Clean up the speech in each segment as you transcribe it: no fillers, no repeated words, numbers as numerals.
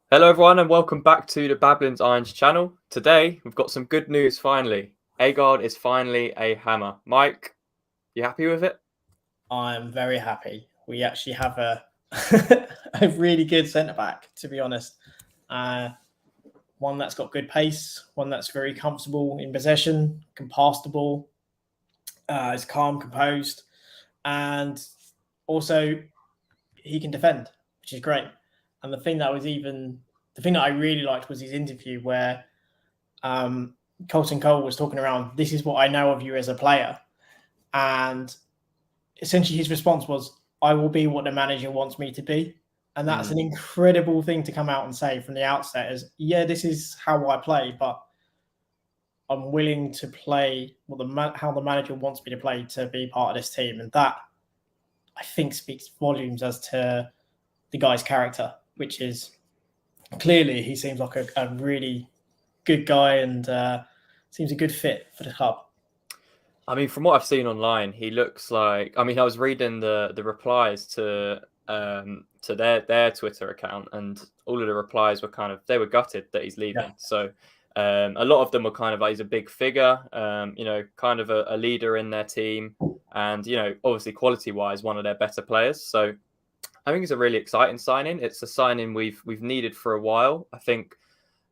Hello, everyone, and welcome back to the Babbling's Irons channel. Today, we've got some good news finally. Aguerd is finally a hammer. Mike, you happy with it? I'm very happy. We actually have a a really good centre back, to be honest. One that's got good pace, one that's very comfortable in possession, can pass the ball, is calm, composed, and also he can defend, which is great. And the thing that I really liked was his interview where Colton Cole was talking around, "This is what I know of you as a player," and essentially his response was, "I will be what the manager wants me to be." And that's an incredible thing to come out and say from the outset is, yeah, this is how I play, but I'm willing to play how the manager wants me to play to be part of this team. And that, I think, speaks volumes as to the guy's character, which is clearly he seems like a really good guy and seems a good fit for the club. I mean, from what I've seen online, he looks like. I mean, I was reading the replies to their Twitter account, and all of the replies were they were gutted that he's leaving. Yeah. So a lot of them were kind of like he's a big figure, kind of a leader in their team, and obviously quality wise, one of their better players. So I think it's a really exciting signing. It's a signing we've needed for a while. I think.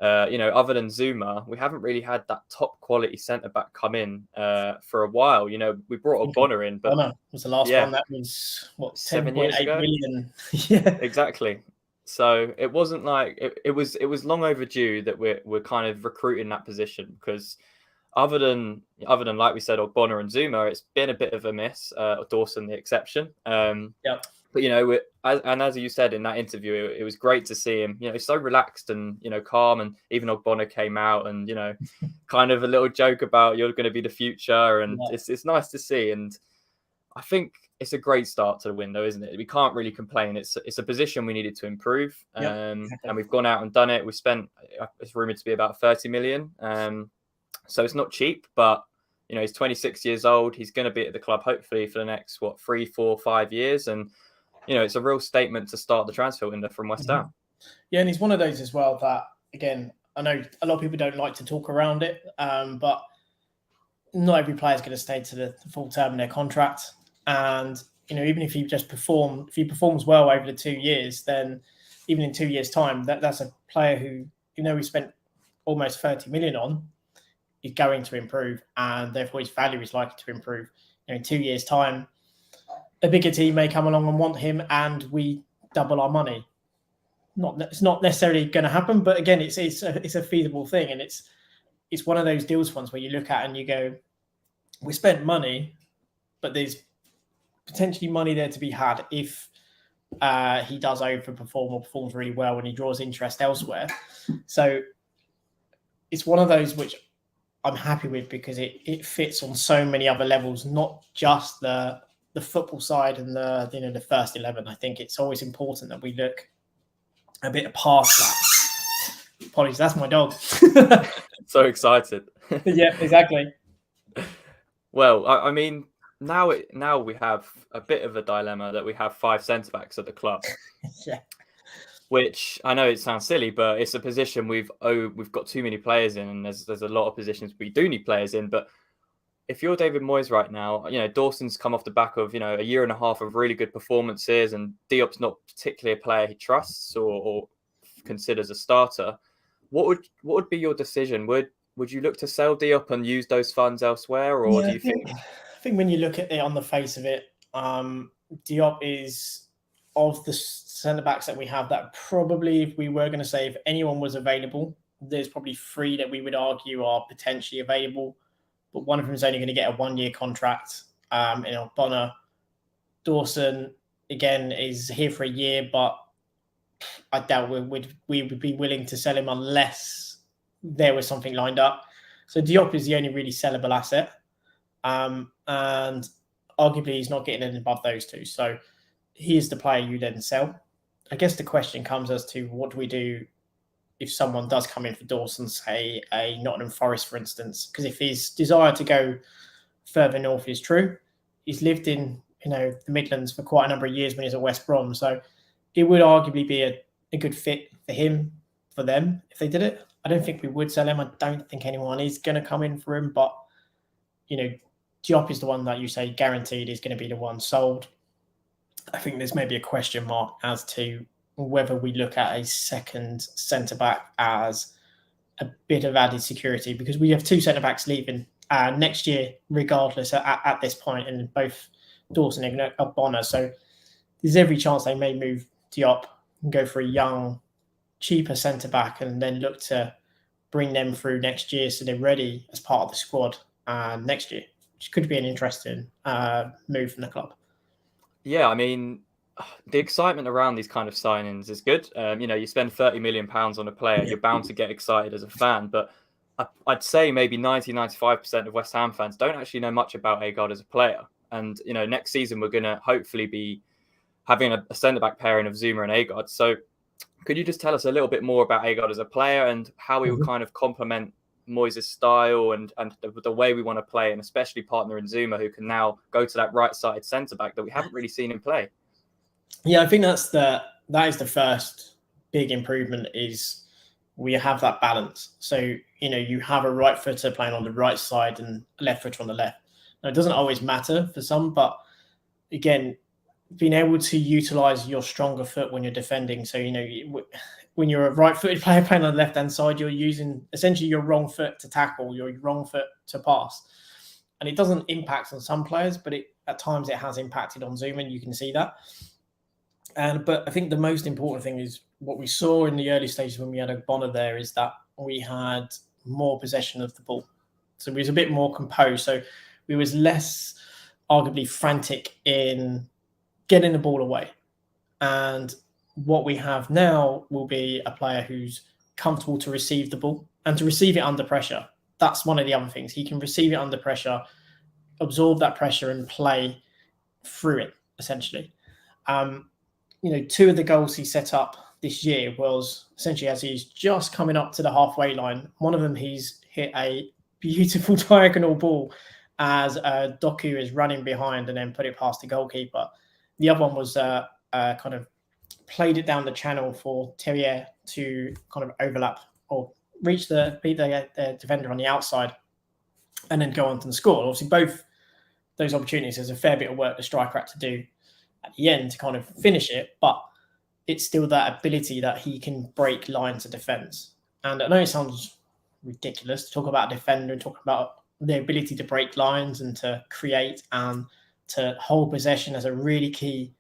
Other than Zuma, we haven't really had that top quality centre back come in for a while. We brought Ogbonna in, but was the last one. That was what 7 years ago. Million. Yeah, exactly. So it wasn't like it was long overdue that we're kind of recruiting that position because other than like we said, Ogbonna and Zuma, it's been a bit of a miss. Dawson the exception. Yep. But as you said in that interview, it was great to see him. He's so relaxed and calm. And even Ogbonna came out and kind of a little joke about you're going to be the future, and it's nice to see. And I think it's a great start to the window, isn't it? We can't really complain. It's a position we needed to improve, and we've gone out and done it. We spent it's rumored to be about 30 million, so it's not cheap, but. He's 26 years old. He's going to be at the club hopefully for the next 3, 4, 5 years, and it's a real statement to start the transfer window from West Ham. Yeah, and he's one of those as well that, again, I know a lot of people don't like to talk around it, but not every player is going to stay to the full term in their contract. And even if he performs well over the 2 years, then even in 2 years' time, that's a player who, we spent almost 30 million on, is going to improve, and therefore his value is likely to improve. In 2 years' time, a bigger team may come along and want him, and we double our money. It's not necessarily going to happen, but again, it's a feasible thing, and it's one of those deals ones where you look at and you go, we spent money, but there's potentially money there to be had if he does overperform or performs really well and he draws interest elsewhere. So it's one of those which I'm happy with because it fits on so many other levels, not just the football side and the first 11. I think it's always important that we look a bit past that. Apologies, that's my dog. So excited. Yeah, exactly. Well, I mean, now we have a bit of a dilemma that we have 5 centre backs at the club. Yeah. Which I know it sounds silly, but it's a position we've got too many players in, and there's a lot of positions we do need players in. But if you're David Moyes right now, Dawson's come off the back of a year and a half of really good performances, and Diop's not particularly a player he trusts or considers a starter. What would be your decision? Would you look to sell Diop and use those funds elsewhere, or do you think? I think when you look at it on the face of it, Diop is of the centre backs that we have that probably, if we were going to say if anyone was available, there's probably 3 that we would argue are potentially available, but one of them is only going to get a 1-year contract. Bonner, Dawson again is here for a year, but I doubt we would be willing to sell him unless there was something lined up. So Diop is the only really sellable asset, and arguably he's not getting anything above those 2. So he is the player you then sell. I guess the question comes as to what do we do if someone does come in for Dawson, say a Nottingham Forest, for instance, because if his desire to go further north is true, he's lived in the Midlands for quite a number of years when he's at West Brom, so it would arguably be a good fit for him. for them if they did it. I don't think we would sell him. I don't think anyone is going to come in for him. But, Diop is the one that you say guaranteed is going to be the one sold. I think there's maybe a question mark as to whether we look at a second centre-back as a bit of added security, because we have two centre-backs leaving next year, regardless, at this point, in both Dawson and Ogbonna. So there's every chance they may move Diop and go for a young, cheaper centre-back and then look to bring them through next year so they're ready as part of the squad next year, which could be an interesting move from the club. Yeah, I mean, the excitement around these kind of signings is good. You spend £30 million on a player, you're bound to get excited as a fan. But I'd say maybe 90-95% of West Ham fans don't actually know much about Aguerd as a player. And, next season we're going to hopefully be having a centre-back pairing of Zuma and Aguerd. So could you just tell us a little bit more about Aguerd as a player and how he would kind of complement Moyes' style and the way we want to play, and especially partner in Zuma, who can now go to that right-sided centre-back that we haven't really seen him play? Yeah, I think that is the first big improvement, is we have that balance. So, you have a right footer playing on the right side and a left footer on the left. Now, it doesn't always matter for some, but again, being able to utilise your stronger foot when you're defending. So, when you're a right-footed player playing on the left-hand side, you're using essentially your wrong foot to tackle, your wrong foot to pass. And it doesn't impact on some players, but at times it has impacted on Zuma, and you can see that. But I think the most important thing is what we saw in the early stages when we had Ogbonna there, is that we had more possession of the ball. So we was a bit more composed. So we was less arguably frantic in getting the ball away. And what we have now will be a player who's comfortable to receive the ball and to receive it under pressure. That's one of the other things. He can receive it under pressure, absorb that pressure and play through it, essentially. Two of the goals he set up this year was essentially as he's just coming up to the halfway line. One of them, he's hit a beautiful diagonal ball as Doku is running behind and then put it past the goalkeeper. The other one was kind of played it down the channel for Terrier to kind of overlap or beat the defender on the outside and then go on to score. Obviously, both those opportunities, there's a fair bit of work the striker had to do at the end to kind of finish it, but it's still that ability that he can break lines of defence. And I know it sounds ridiculous to talk about a defender and talk about the ability to break lines and to create and to hold possession as a really key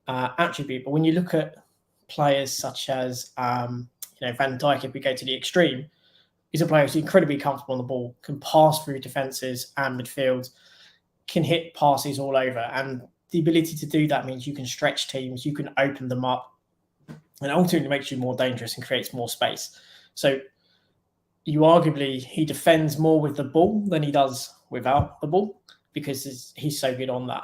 attribute. But when you look at players such as Van Dijk, if we go to the extreme, he's a player who's incredibly comfortable on the ball, can pass through defences and midfield, can hit passes all over. And the ability to do that means you can stretch teams, you can open them up, and ultimately makes you more dangerous and creates more space. So he defends more with the ball than he does without the ball, because he's so good on that.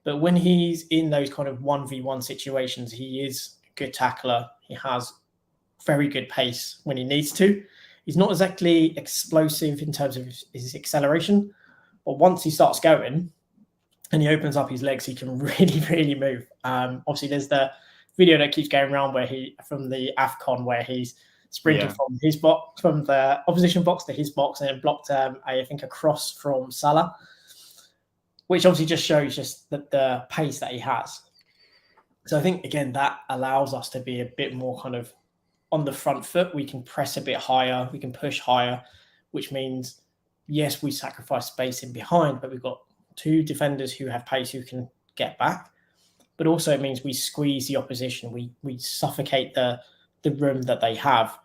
But when he's in those kind of 1v1 situations, he is a good tackler. He has very good pace when he needs to. He's not exactly explosive in terms of his acceleration, but once he starts going and he opens up his legs, he can really, really move. Obviously, there's the video that keeps going around from the AFCON where he's sprinted from his box, from the opposition box to his box, and then blocked, I think, a cross from Salah, which obviously just shows the pace that he has. So I think, again, that allows us to be a bit more kind of on the front foot. We can press a bit higher, we can push higher, which means, yes, we sacrifice space in behind, but we've got two defenders who have pace who can get back. But also it means we squeeze the opposition, we suffocate the room that they have,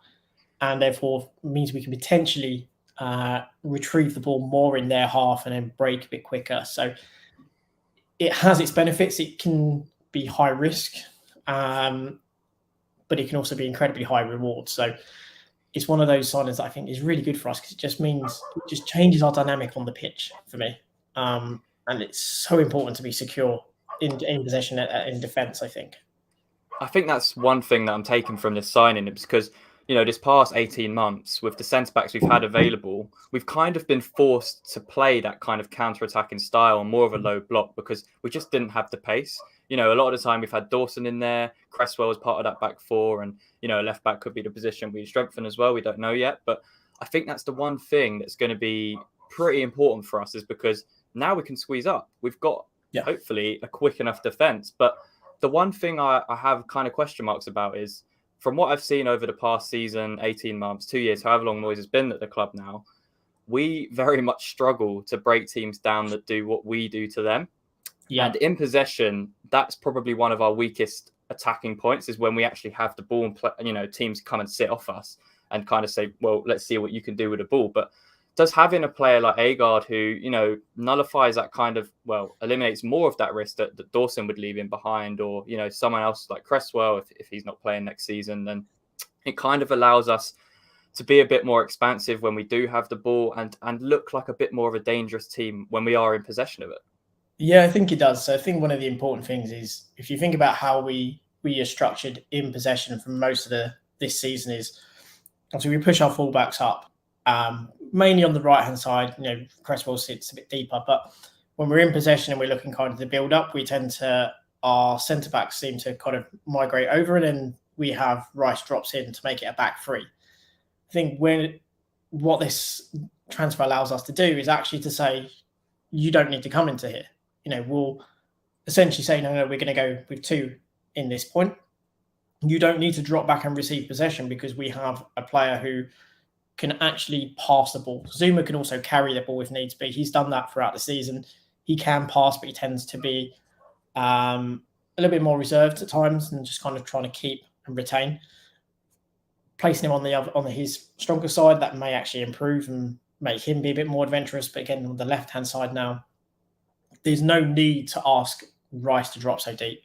and therefore means we can potentially retrieve the ball more in their half and then break a bit quicker. So it has its benefits. It can be high risk, but it can also be incredibly high reward. So it's one of those signings that I think is really good for us, because it just changes our dynamic on the pitch for me. And it's so important to be secure in possession in defence, I think. I think that's one thing that I'm taking from this signing, is because, this past 18 months with the centre-backs we've had available, we've kind of been forced to play that kind of counter-attacking style and more of a low block, because we just didn't have the pace. you know, a lot of the time we've had Dawson in there, Cresswell as part of that back four, and, you know, left back could be the position we strengthen as well. We don't know yet. But I think that's the one thing that's going to be pretty important for us, is because now we can squeeze up. We've got hopefully a quick enough defence. But the one thing I have kind of question marks about is, from what I've seen over the past season, 18 months, 2 years, however long Moyes has been at the club now, we very much struggle to break teams down that do what we do to them. Yeah. And in possession, that's probably one of our weakest attacking points, is when we actually have the ball and play, you know, teams come and sit off us and kind of say, well, let's see what you can do with the ball. But does having a player like Aguerd, who, you know, nullifies that kind of, well, eliminates more of that risk that Dawson would leave him behind, or, you know, someone else like Cresswell, if he's not playing next season, then it kind of allows us to be a bit more expansive when we do have the ball, and look like a bit more of a dangerous team when we are in possession of it. Yeah, I think it does. So I think one of the important things is, if you think about how we are structured in possession from most of this season, is obviously we push our fullbacks up, mainly on the right-hand side. You know, Cresswell sits a bit deeper, but when we're in possession and we're looking kind of the build-up, we tend to, our centre-backs seem to kind of migrate over, and then we have Rice drops in to make it a back three. I think what this transfer allows us to do is actually to say, you don't need to come into here. You know, we'll essentially say, no, we're going to go with two in this point. You don't need to drop back and receive possession, because we have a player who can actually pass the ball. Zuma can also carry the ball if needs be. He's done that throughout the season. He can pass, but he tends to be a little bit more reserved at times and just kind of trying to keep and retain. Placing him on his stronger side, that may actually improve and make him be a bit more adventurous. But again, on the left-hand side now, there's no need to ask Rice to drop so deep.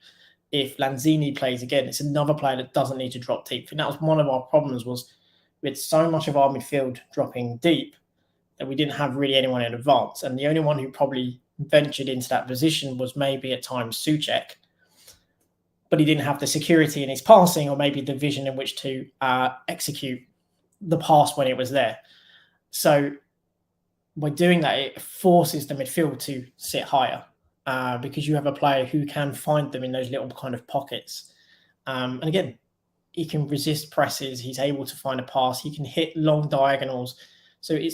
If Lanzini plays again, it's another player that doesn't need to drop deep. And that was one of our problems, was with so much of our midfield dropping deep that we didn't have really anyone in advance. And the only one who probably ventured into that position was maybe at times Souček, but he didn't have the security in his passing, or maybe the vision in which to execute the pass when it was there. So by doing that, it forces the midfield to sit higher, because you have a player who can find them in those little kind of pockets. And again, he can resist presses. He's able to find a pass. He can hit long diagonals. So it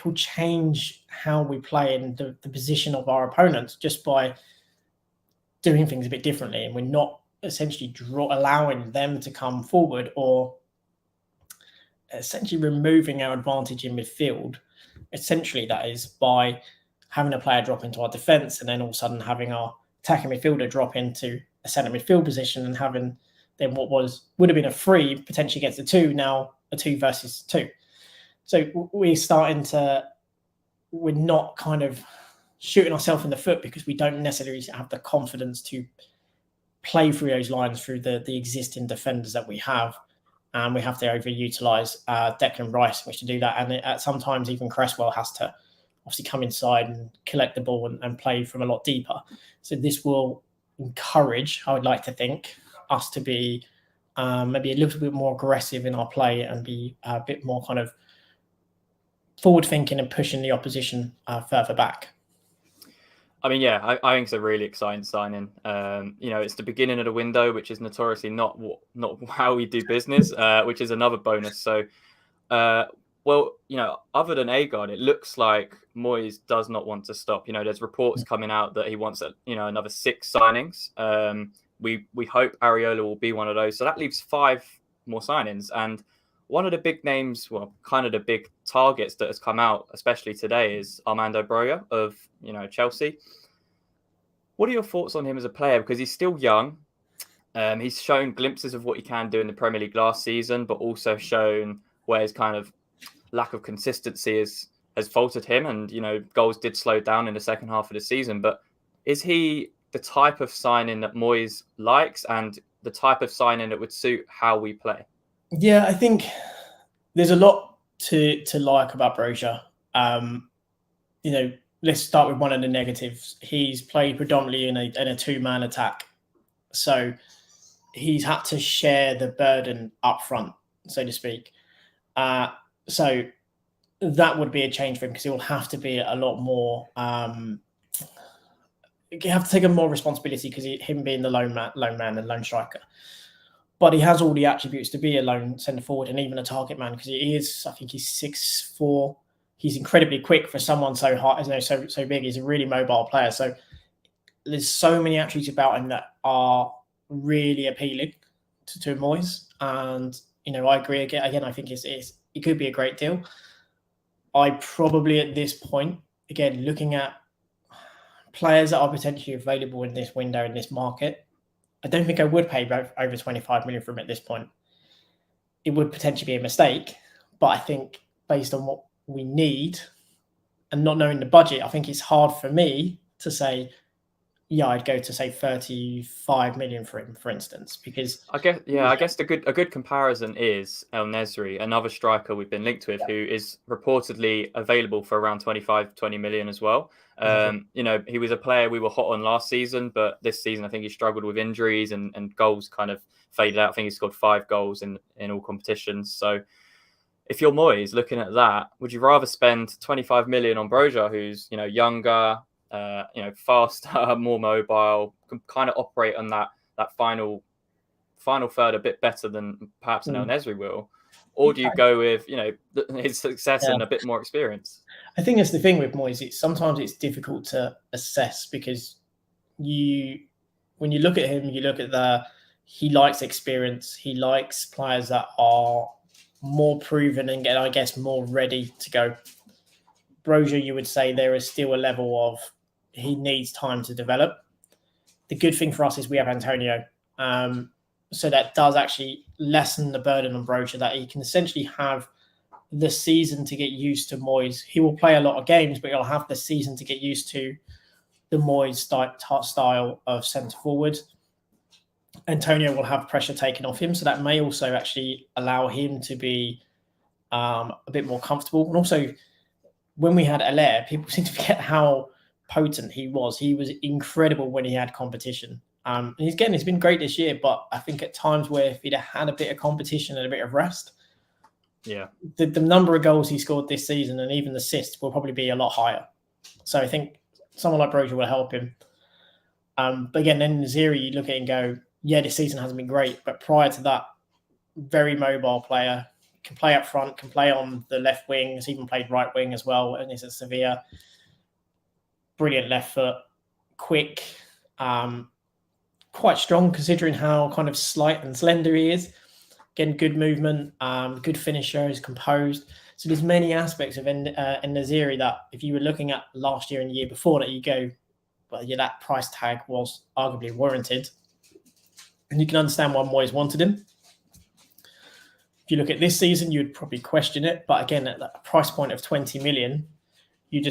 will change how we play in the position of our opponents, just by doing things a bit differently. And we're not essentially allowing them to come forward, or essentially removing our advantage in midfield. Essentially, that is by having a player drop into our defence, and then all of a sudden having our attacking midfielder drop into a centre midfield position, and having then what would have been a 3 potentially against a 2, now a 2 versus 2. So we're not kind of shooting ourselves in the foot, because we don't necessarily have the confidence to play through those lines through the existing defenders that we have. And we have to overutilise Declan Rice, which to do that. And sometimes even Cresswell has to obviously come inside and collect the ball and play from a lot deeper. So this will encourage, I would like to think, us to be maybe a little bit more aggressive in our play, and be a bit more kind of forward thinking and pushing the opposition further back. I mean, yeah, I think it's a really exciting signing. You know, it's the beginning of the window, which is notoriously not how we do business, which is another bonus. So, well, you know, other than Aguerd, it looks like Moyes does not want to stop. You know, there's reports coming out that he wants, another 6 signings. We hope Areola will be one of those. So that leaves 5 more signings. And one of the big names, well, kind of the big targets that has come out, especially today, is Armando Broja of, Chelsea. What are your thoughts on him as a player? Because he's still young. He's shown glimpses of what he can do in the Premier League last season, but also shown where his kind of lack of consistency has faltered him. And, goals did slow down in the second half of the season. But is he the type of signing that Moyes likes, and the type of signing that would suit how we play? Yeah, I think there's a lot to like about Broja. Let's start with one of the negatives. He's played predominantly in a 2-man attack. So he's had to share the burden up front, so to speak. So that would be a change for him, because he will have to be a lot more, you have to take on more responsibility because him being the lone man and lone striker. But he has all the attributes to be a lone centre forward and even a target man because he is. I think he's 6'4". He's incredibly quick for someone so high, so big. He's a really mobile player. So there's so many attributes about him that are really appealing to Moyes. And I agree again. I think it could be a great deal. I probably at this point, again, looking at players that are potentially available in this window, in this market, I don't think I would pay over 25 million for him at this point. It would potentially be a mistake, but I think based on what we need and not knowing the budget, I think it's hard for me to say, yeah, I'd go to say 35 million for him, for instance, because I guess a good comparison is El Nesri, another striker we've been linked with, who is reportedly available for around 20 million as well. He was a player we were hot on last season, but this season I think he struggled with injuries and goals kind of faded out. I think he scored 5 goals in all competitions. So if you're Moyes looking at that, would you rather spend 25 million on Broja, who's younger, faster, more mobile, can kind of operate on that final third a bit better than perhaps an El Nesri will? Or do you go with, his success and a bit more experience? I think that's the thing with Moyes. Sometimes it's difficult to assess because when you look at him, you look at he likes experience. He likes players that are more proven and I guess more ready to go. Broja, you would say there is still a level of he needs time to develop. The good thing for us is we have Antonio. So that does actually lessen the burden on Broja, that he can essentially have the season to get used to Moyes. He will play a lot of games, but he'll have the season to get used to the Moyes style of centre forward. Antonio will have pressure taken off him, so that may also actually allow him to be a bit more comfortable. And also, when we had Allaire, people seem to forget how potent he was. He was incredible when he had competition. And he's been great this year, but I think at times where if he'd had a bit of competition and a bit of rest, the number of goals he scored this season and even the assists will probably be a lot higher. So I think someone like Broja will help him. But again, then Ziri, you look at it and go, yeah, this season hasn't been great, but prior to that, very mobile player, can play up front, can play on the left wing, has even played right wing as well, and is at Sevilla. Brilliant left foot, quick, quite strong considering how kind of slight and slender he is. Again, good movement, good finisher, is composed. So there's many aspects of En-Nesyri that if you were looking at last year and the year before that, you go, well, yeah, that price tag was arguably warranted. And you can understand why Moyes wanted him. If you look at this season, you would probably question it. But again, at that price point of 20 million, you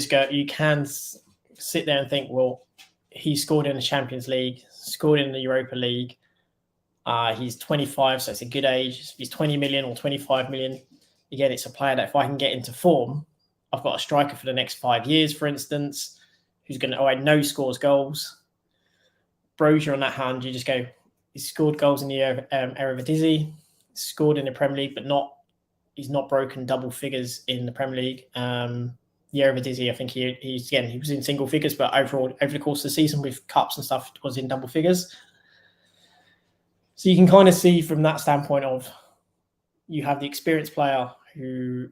can sit there and think, well, he scored in the Champions League, scored in the Europa League. He's 25, so it's a good age. If he's 20 million or 25 million, again, it's a player that if I can get into form, I've got a striker for the next 5 years, for instance, who's going to, I know scores goals. Broja on that hand, you just go, he scored goals in the Eredivisie, scored in the Premier League, but he's not broken double figures in the Premier League. The Eredivisie, I think he was in single figures, but overall, over the course of the season with cups and stuff, was in double figures. So you can kind of see from that standpoint of you have the experienced player who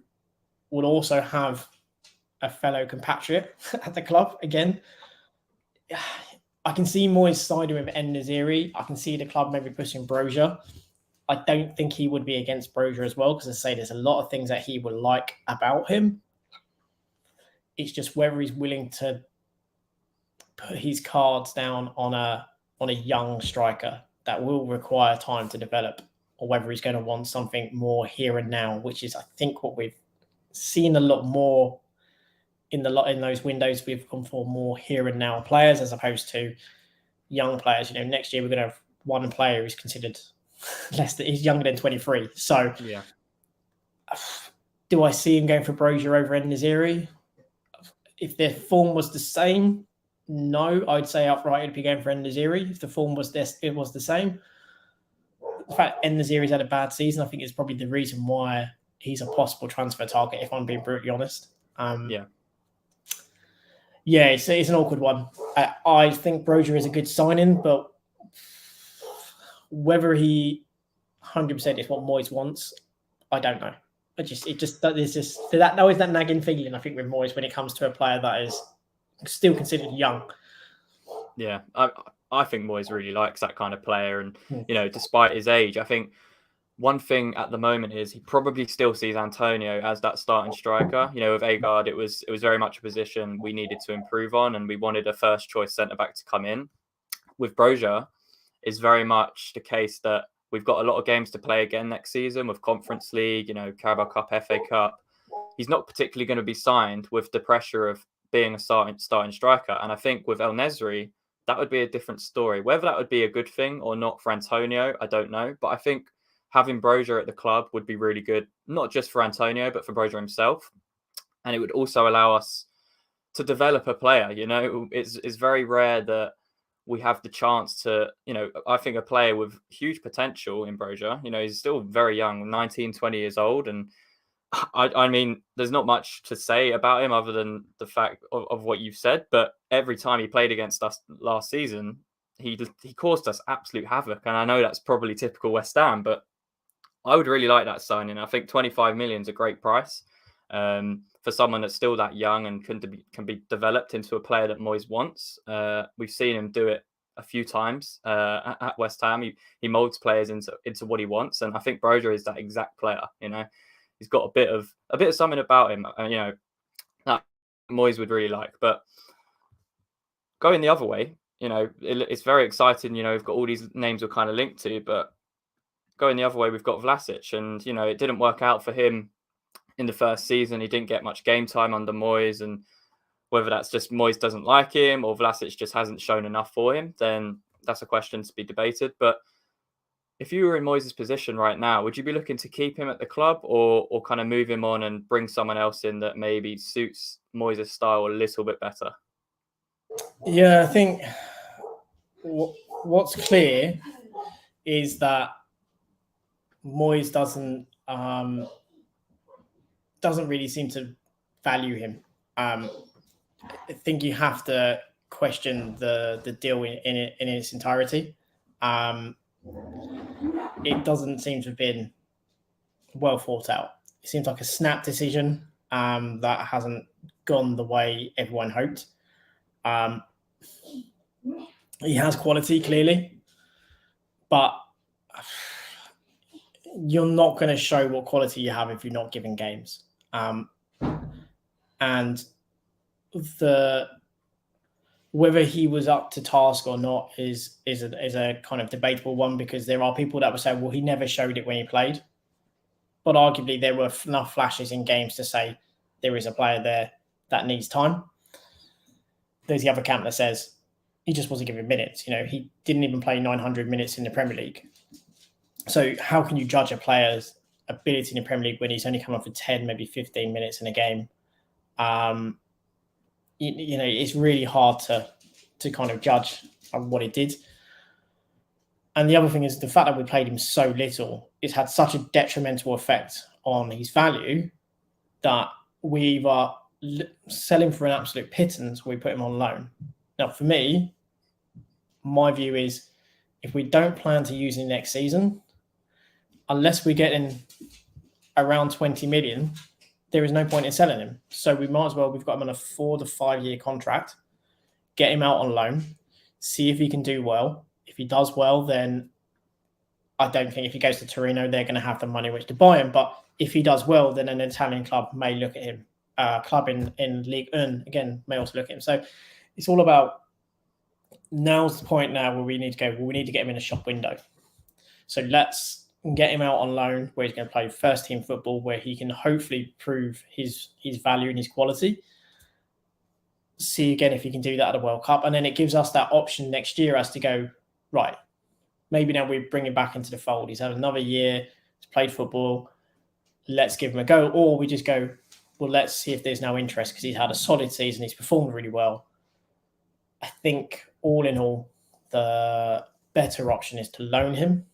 will also have a fellow compatriot at the club. Again, I can see Moyes siding with En-Nesyri. I can see the club maybe pushing Broja. I don't think he would be against Broja as well, because I say there's a lot of things that he would like about him. It's just whether he's willing to put his cards down on a young striker that will require time to develop, or whether he's going to want something more here and now, which is, I think, what we've seen a lot more in those windows. We've gone for more here and now players as opposed to young players. Next year we're going to have one player who's considered he's younger than 23. So yeah, do I see him going for Broja over En-Nesyri? If their form was the same, no, I'd say outright it'd be going for En-Nesyri. If the form was it was the same. The fact En-Nesyri's had a bad season, I think, is probably the reason why he's a possible transfer target, if I'm being brutally honest. Yeah, it's an awkward one. I think Broja is a good signing, but whether he 100% is what Moyes wants, I don't know. There's just that always that nagging feeling, I think, with Moyes when it comes to a player that is still considered young. Yeah, I think Moyes really likes that kind of player, and despite his age, I think one thing at the moment is he probably still sees Antonio as that starting striker. With Aguerd, it was very much a position we needed to improve on, and we wanted a first choice centre back to come in. With Broja, it's very much the case that we've got a lot of games to play again next season with Conference League, Carabao Cup, FA Cup. He's not particularly going to be signed with the pressure of being a starting striker. And I think with El Nesri, that would be a different story. Whether that would be a good thing or not for Antonio, I don't know. But I think having Broja at the club would be really good, not just for Antonio, but for Broja himself. And it would also allow us to develop a player. It's very rare that we have the chance to, I think a player with huge potential in Broja, he's still very young, 19, 20 years old. And I mean, there's not much to say about him other than the fact of what you've said. But every time he played against us last season, he caused us absolute havoc. And I know that's probably typical West Ham, but I would really like that signing. I think 25 million is a great price for someone that's still that young and can be developed into a player that Moyes wants. We've seen him do it a few times at West Ham. He molds players into what he wants, and I think Broja is that exact player. He's got a bit of something about him, that Moyes would really like. But going the other way, it's very exciting. We've got all these names we're kind of linked to, but going the other way, we've got Vlasic, and it didn't work out for him in the first season. He didn't get much game time under Moyes, and whether that's just Moyes doesn't like him or Vlasic just hasn't shown enough for him, then that's a question to be debated. But if you were in Moyes' position right now, would you be looking to keep him at the club or kind of move him on and bring someone else in that maybe suits Moyes' style a little bit better? Yeah, I think what's clear is that Moyes doesn't really seem to value him. I think you have to question the deal in its entirety. It doesn't seem to have been well thought out. It seems like a snap decision that hasn't gone the way everyone hoped. He has quality, clearly, but you're not going to show what quality you have if you're not given games. And whether he was up to task or not is a kind of debatable one, because there are people that would say, well, he never showed it when he played. But arguably, there were enough flashes in games to say there is a player there that needs time. There's the other camp that says he just wasn't given minutes. He didn't even play 900 minutes in the Premier League. So how can you judge a player's ability in the Premier League when he's only come up for 10, maybe 15 minutes in a game? It's really hard to kind of judge what he did. And the other thing is the fact that we played him so little, it's had such a detrimental effect on his value that we either sell him for an absolute pittance or we put him on loan. Now, for me, my view is if we don't plan to use him next season, unless we get in around 20 million, there is no point in selling him. So we might as well, we've got him on a 4 to 5 year contract, get him out on loan, see if he can do well. If he does well, then I don't think if he goes to Torino, they're going to have the money which to buy him. But if he does well, then an Italian club may look at him. Club in Ligue 1, again, may also look at him. So it's all about, now's the point now where we need to go, well, we need to get him in a shop window. So let's get him out on loan where he's going to play first team football, where he can hopefully prove his value and his quality. See again if he can do that at a World Cup. And then it gives us that option next year as to go, right, maybe now we bring him back into the fold. He's had another year, he's played football, let's give him a go. Or we just go, well, let's see if there's no interest because he's had a solid season, he's performed really well. I think all in all, the better option is to loan him,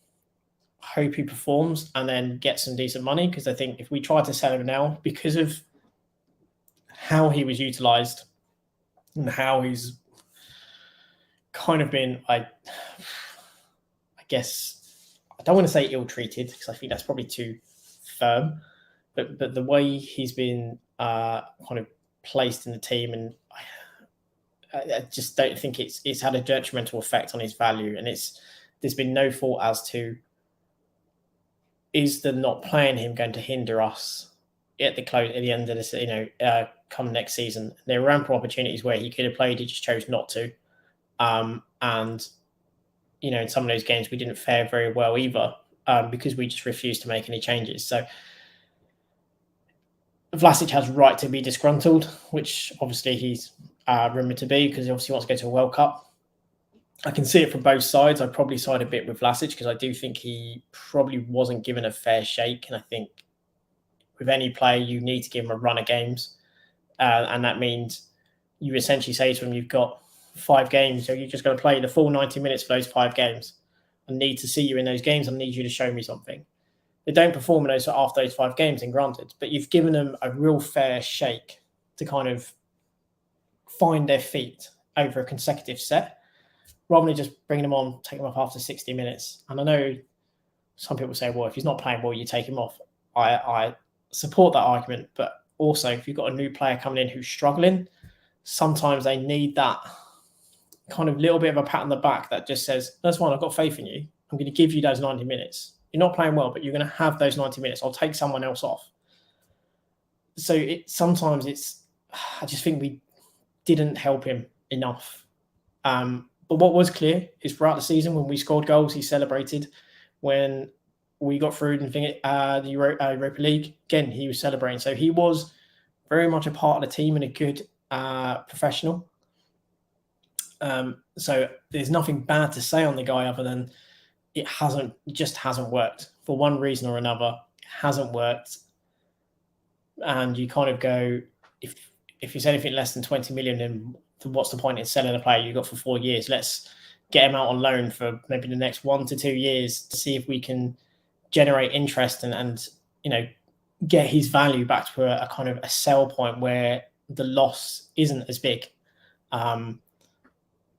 hope he performs, and then get some decent money. Because I think if we try to sell him now, because of how he was utilised and how he's kind of been, I guess, I don't want to say ill-treated because I think that's probably too firm, but the way he's been kind of placed in the team, and I just don't think it's had a detrimental effect on his value. And there's been no thought as to, is the not playing him going to hinder us at the end of this, come next season? There were ample opportunities where he could have played, he just chose not to. And in some of those games we didn't fare very well either, because we just refused to make any changes. So Vlasic has right to be disgruntled, which obviously he's rumoured to be, because he obviously wants to go to a World Cup. I can see it from both sides. I'd probably side a bit with Vlasic because I do think he probably wasn't given a fair shake. And I think with any player, you need to give him a run of games. And that means you essentially say to him, you've got 5 games, so you're just going to play the full 90 minutes for those 5 games. I need to see you in those games. I need you to show me something. They don't perform in those after those 5 games, and granted, but you've given them a real fair shake to kind of find their feet over a consecutive set, rather than just bringing them on, take them off after 60 minutes. And I know some people say, well, if he's not playing well, you take him off. I support that argument, but also if you've got a new player coming in who's struggling, sometimes they need that kind of little bit of a pat on the back that just says, that's fine, I've got faith in you. I'm going to give you those 90 minutes. You're not playing well, but you're going to have those 90 minutes. I'll take someone else off. So I just think we didn't help him enough. But what was clear is throughout the season, when we scored goals, he celebrated. When we got through the Europa League, again, he was celebrating. So he was very much a part of the team and a good professional. So there's nothing bad to say on the guy other than it just hasn't worked for one reason or another. It hasn't worked. And you kind of go, if you say anything less than 20 million, then what's the point in selling a player you got for 4 years? Let's get him out on loan for maybe the next 1 to 2 years to see if we can generate interest and get his value back to a kind of a sell point where the loss isn't as big,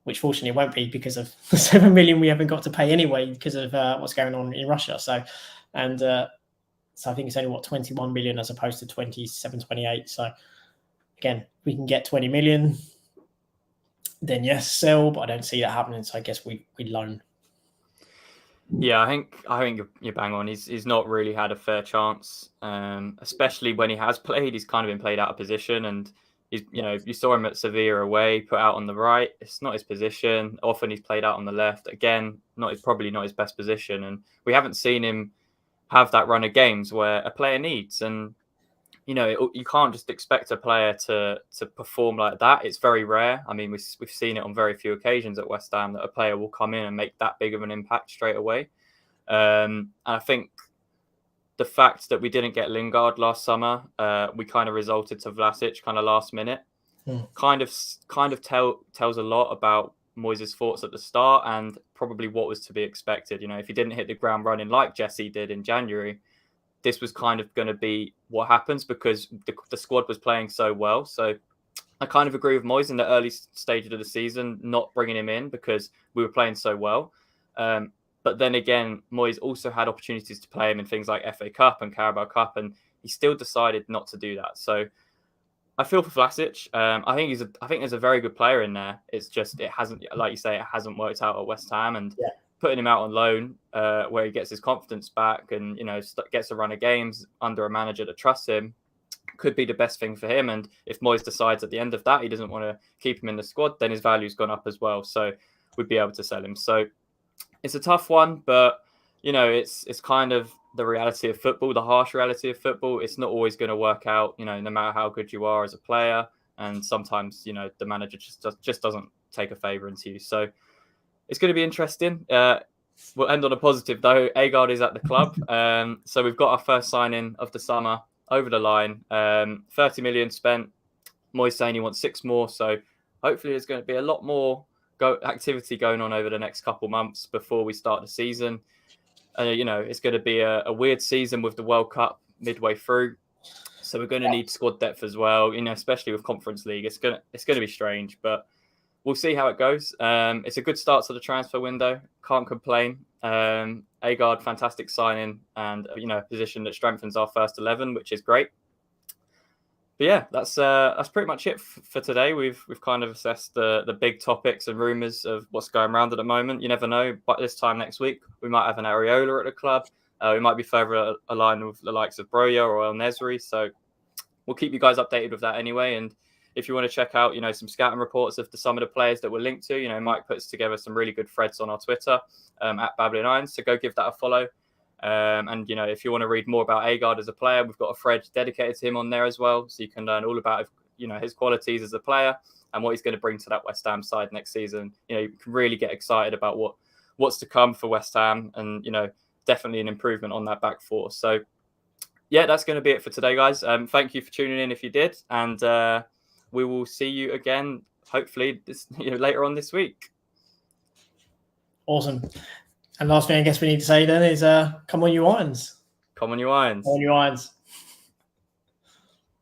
which fortunately won't be because of the 7 million we haven't got to pay anyway because of what's going on in Russia. So I think it's only 21 million as opposed to 27, 28. So again, we can get 20 million. Then yes, sell, but I don't see that happening. So I guess we loan. Yeah, I think you're bang on. He's not really had a fair chance, especially when he has played. He's kind of been played out of position, and you saw him at Sevilla away, put out on the right. It's not his position. Often he's played out on the left. Again, probably not his best position, and we haven't seen him have that run of games where a player needs. And you can't just expect a player to perform like that. It's very rare. I mean, we've seen it on very few occasions at West Ham that a player will come in and make that big of an impact straight away. And I think the fact that we didn't get Lingard last summer, we kind of resulted to Vlasic kind of last minute, kind of tells a lot about Moyes' thoughts at the start and probably what was to be expected. If he didn't hit the ground running like Jesse did in January, this was kind of going to be what happens because the squad was playing so well. So I kind of agree with Moyes in the early stages of the season, not bringing him in because we were playing so well. But then again, Moyes also had opportunities to play him in things like FA Cup and Carabao Cup, and he still decided not to do that. So I feel for Vlasic. I think there's a very good player in there. It's just it hasn't, like you say, it hasn't worked out at West Ham, and putting him out on loan where he gets his confidence back and gets a run of games under a manager that trusts him could be the best thing for him. And if Moyes decides at the end of that he doesn't want to keep him in the squad, then his value's gone up as well. So we'd be able to sell him. So it's a tough one, but it's kind of the reality of football, the harsh reality of football. It's not always going to work out, no matter how good you are as a player. And sometimes, the manager just doesn't take a favour into you. So it's going to be interesting. We'll end on a positive, though. Aguerd is at the club. So we've got our first signing of the summer over the line. 30 million spent. Moyes saying he wants 6 more. So hopefully there's going to be a lot more activity going on over the next couple months before we start the season. It's going to be a weird season with the World Cup midway through. So we're going to need squad depth as well, especially with Conference League. It's going to be strange, but we'll see how it goes. It's a good start to the transfer window. Can't complain. Aguerd, fantastic signing, and a position that strengthens our first 11, which is great. But yeah, that's pretty much it for today. We've kind of assessed the big topics and rumours of what's going around at the moment. You never know, but this time next week we might have an Areola at the club. We might be further aligned with the likes of Broja or El Nesri. So we'll keep you guys updated with that anyway. And if you want to check out, some scouting reports of some of the players that we're linked to, Mike puts together some really good threads on our Twitter at Babbling Irons. So go give that a follow. And if you want to read more about Aguerd as a player, we've got a thread dedicated to him on there as well. So you can learn all about, his qualities as a player and what he's going to bring to that West Ham side next season. You can really get excited about what's to come for West Ham and, definitely an improvement on that back four. So yeah, that's going to be it for today, guys. Thank you for tuning in if you did. And we will see you again, hopefully, later on this week. Awesome. And last thing I guess we need to say then is come on, you Irons. Come on, you Irons. Come on, you Irons.